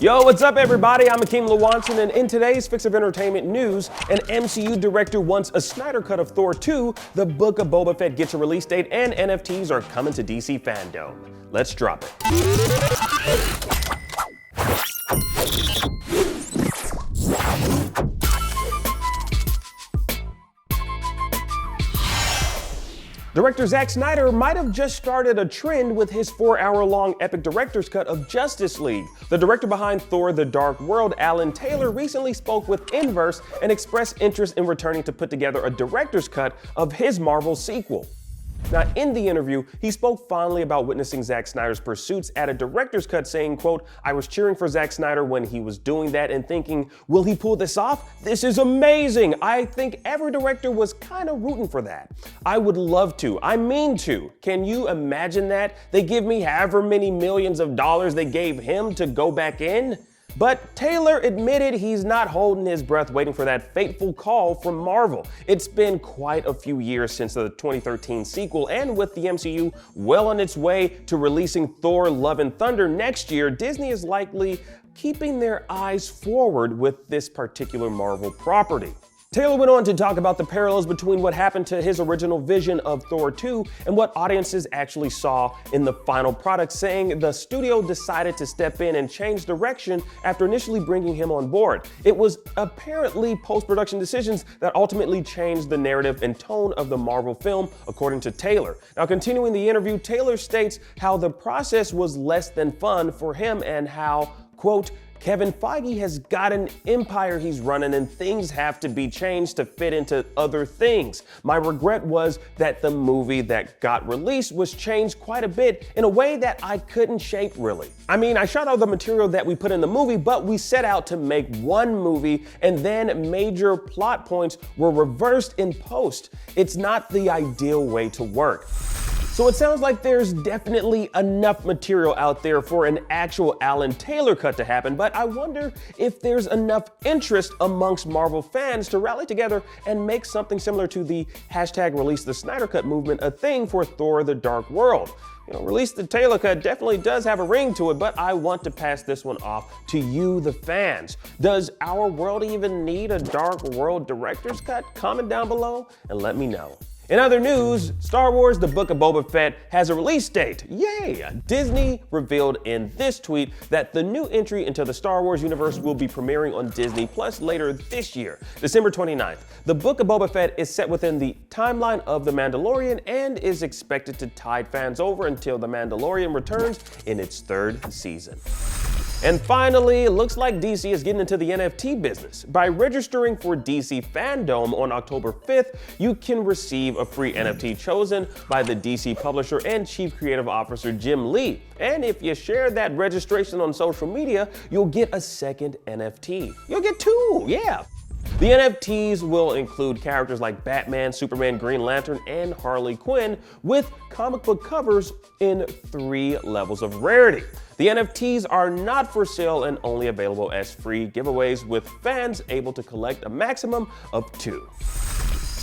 Yo, what's up everybody? I'm Akeem Lawanson, and in today's Fix of Entertainment news, an MCU director wants a Snyder cut of Thor 2, the Book of Boba Fett gets a release date, and NFTs are coming to DC Fandom. Let's drop it. Director Zack Snyder might have just started a trend with his 4-hour-long epic director's cut of Justice League. The director behind Thor: The Dark World, Alan Taylor, recently spoke with Inverse and expressed interest in returning to put together a director's cut of his Marvel sequel. Now, in the interview, he spoke fondly about witnessing Zack Snyder's pursuits at a director's cut, saying, quote, "I was cheering for Zack Snyder when he was doing that and thinking, will he pull this off? This is amazing. I think every director was kind of rooting for that. I would love to. I mean to. Can you imagine that? They give me however many millions of dollars they gave him to go back in?" But Taylor admitted he's not holding his breath waiting for that fateful call from Marvel. It's been quite a few years since the 2013 sequel, and with the MCU well on its way to releasing Thor: Love and Thunder next year, Disney is likely keeping their eyes forward with this particular Marvel property. Taylor went on to talk about the parallels between what happened to his original vision of Thor 2 and what audiences actually saw in the final product, saying the studio decided to step in and change direction after initially bringing him on board. It was apparently post-production decisions that ultimately changed the narrative and tone of the Marvel film, according to Taylor. Now, continuing the interview, Taylor states how the process was less than fun for him and how, quote, "Kevin Feige has got an empire he's running and things have to be changed to fit into other things. My regret was that the movie that got released was changed quite a bit in a way that I couldn't shape really. I mean, I shot all the material that we put in the movie, but we set out to make one movie and then major plot points were reversed in post. It's not the ideal way to work." So it sounds like there's definitely enough material out there for an actual Alan Taylor cut to happen, but I wonder if there's enough interest amongst Marvel fans to rally together and make something similar to the hashtag Release the Snyder Cut movement a thing for Thor: The Dark World. You know, Release the Taylor Cut definitely does have a ring to it, but I want to pass this one off to you, the fans. Does our world even need a Dark World director's cut? Comment down below and let me know. In other news, Star Wars: The Book of Boba Fett has a release date. Yay! Disney revealed in this tweet that the new entry into the Star Wars universe will be premiering on Disney Plus later this year, December 29th. The Book of Boba Fett is set within the timeline of The Mandalorian and is expected to tide fans over until The Mandalorian returns in its 3rd season. And finally, it looks like DC is getting into the NFT business. By registering for DC Fandom on October 5th, you can receive a free NFT chosen by the DC publisher and Chief Creative Officer Jim Lee. And if you share that registration on social media, you'll get a second NFT. You'll get 2, yeah. The NFTs will include characters like Batman, Superman, Green Lantern, and Harley Quinn, with comic book covers in 3 levels of rarity. The NFTs are not for sale and only available as free giveaways, with fans able to collect a maximum of 2.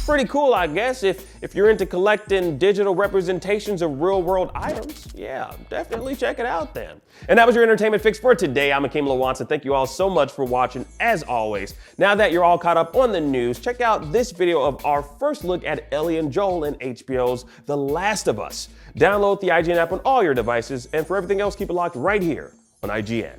Pretty cool, I guess, if you're into collecting digital representations of real-world items. Yeah, definitely check it out then. And that was your entertainment fix for today. I'm Akeem Lawanson. Thank you all so much for watching, as always. Now that you're all caught up on the news, check out this video of our first look at Ellie and Joel in HBO's The Last of Us. Download the IGN app on all your devices, and for everything else, keep it locked right here on IGN.